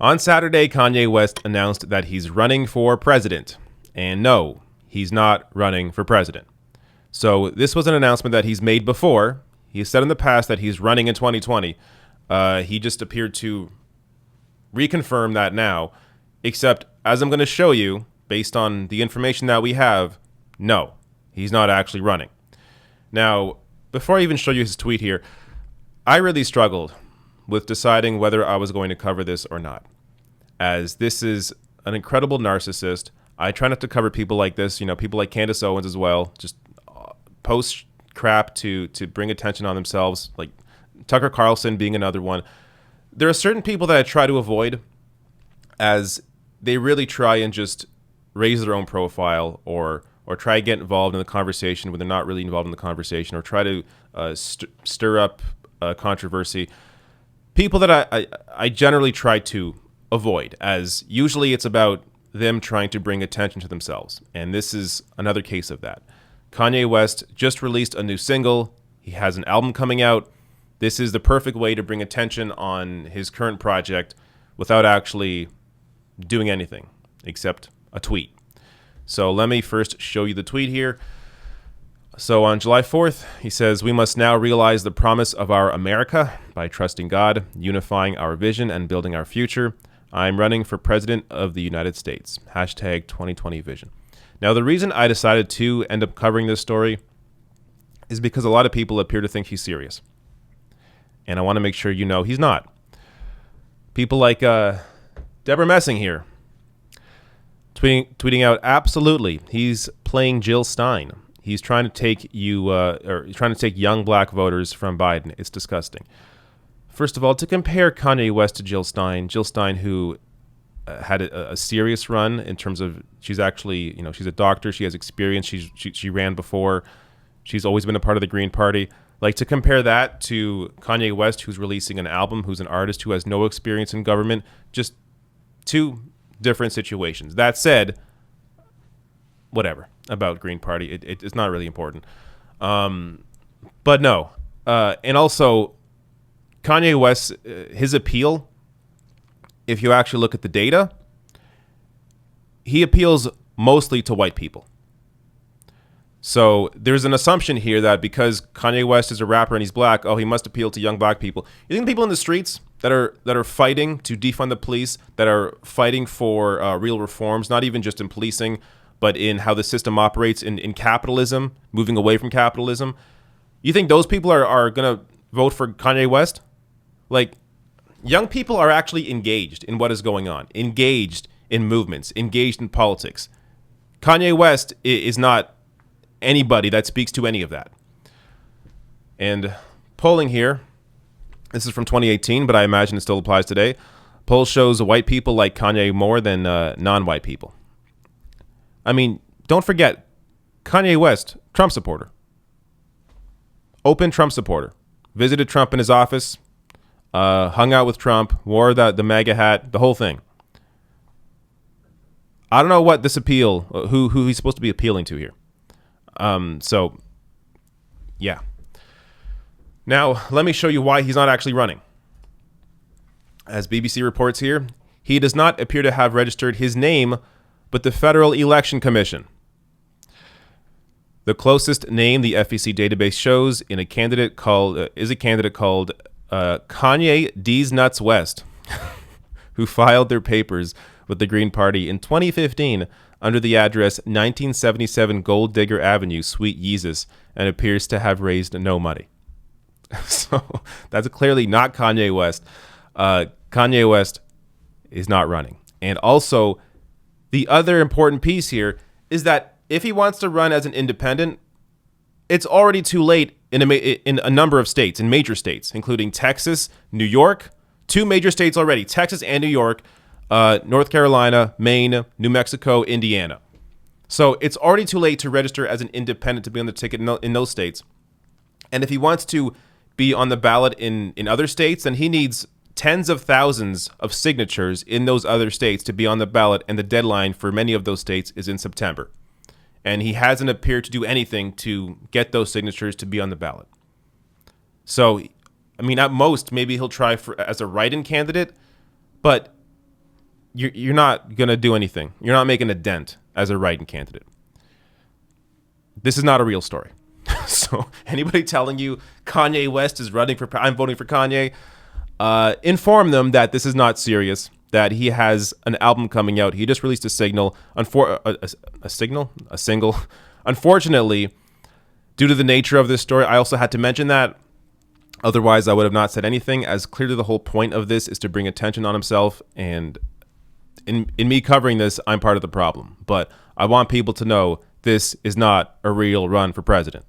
On Saturday, Kanye West announced that he's running for president. And no, he's not running for president. So this was an announcement that he's made before. He has said in the past that he's running in 2020. He just appeared to reconfirm that now, except as I'm going to show you, based on the information that we have, no, he's not actually running. Now, before I even show you his tweet here, I really struggled with deciding whether I was going to cover this or not, as this is an incredible narcissist. I try not to cover people like this, people like Candace Owens as well, just post crap to bring attention on themselves, like Tucker Carlson being another one. There are certain people that I try to avoid, as they really try and just raise their own profile or try to get involved in the conversation when they're not really involved in the conversation, or try to stir up controversy. People that I generally try to avoid, as usually it's about them trying to bring attention to themselves. And this is another case of that. Kanye West just released a new single. He has an album coming out. This is the perfect way to bring attention on his current project without actually doing anything except a tweet. So let me first show you the tweet here. So on July 4th, he says, "We must now realize the promise of our America by trusting God, unifying our vision, and building our future. I'm running for president of the United States. Hashtag 2020 vision." Now, the reason I decided to end up covering this story is because a lot of people appear to think he's serious. And I want to make sure you know he's not. People like Deborah Messing here, tweeting out, absolutely, he's playing Jill Stein. He's trying to take young black voters from Biden. It's disgusting. First of all, to compare Kanye West to Jill Stein who had a serious run in terms of, she's actually, she's a doctor, she has experience, she ran before, she's always been a part of the Green Party. Like, to compare that to Kanye West, who's releasing an album, who's an artist who has no experience in government, just two different situations. That said, whatever about Green Party, it's not really important. But no, and also Kanye West, his appeal, if you actually look at the data, he appeals mostly to white people. So there's an assumption here that because Kanye West is a rapper and he's black, he must appeal to young black people. You think people in the streets that are fighting to defund the police, that are fighting for real reforms, not even just in policing, but in how the system operates in capitalism, moving away from capitalism, you think those people are going to vote for Kanye West? Like, young people are actually engaged in what is going on, engaged in movements, engaged in politics. Kanye West is not anybody that speaks to any of that. And polling here, this is from 2018, but I imagine it still applies today. Poll shows white people like Kanye more than non-white people. I mean, don't forget, Kanye West, Trump supporter. Open Trump supporter. Visited Trump in his office, hung out with Trump, wore the MAGA hat, the whole thing. I don't know what this appeal, who he's supposed to be appealing to here. So, yeah. Now, let me show you why he's not actually running. As BBC reports here, he does not appear to have registered his name, but the Federal Election Commission. The closest name the FEC database shows is a candidate called Kanye D's Nuts West, who filed their papers with the Green Party in 2015 under the address 1977 Gold Digger Avenue, Sweet Yeezus, and appears to have raised no money. So that's clearly not Kanye West. Kanye West is not running. And also, the other important piece here is that if he wants to run as an independent, it's already too late in a number of states, in major states, including Texas, New York, two major states already, Texas and New York, North Carolina, Maine, New Mexico, Indiana. So it's already too late to register as an independent to be on the ticket in those states. And if he wants to be on the ballot in other states, then he needs tens of thousands of signatures in those other states to be on the ballot, and the deadline for many of those states is in September. And he hasn't appeared to do anything to get those signatures to be on the ballot. So, I mean, at most, maybe he'll try as a write-in candidate, but you're not going to do anything. You're not making a dent as a write-in candidate. This is not a real story. So anybody telling you Kanye West is running for, I'm voting for Kanye, inform them that this is not serious, that he has an album coming out. He just released a single. Unfortunately, due to the nature of this story, I also had to mention that. Otherwise, I would have not said anything, as clearly the whole point of this is to bring attention on himself. And in me covering this, I'm part of the problem. But I want people to know this is not a real run for president.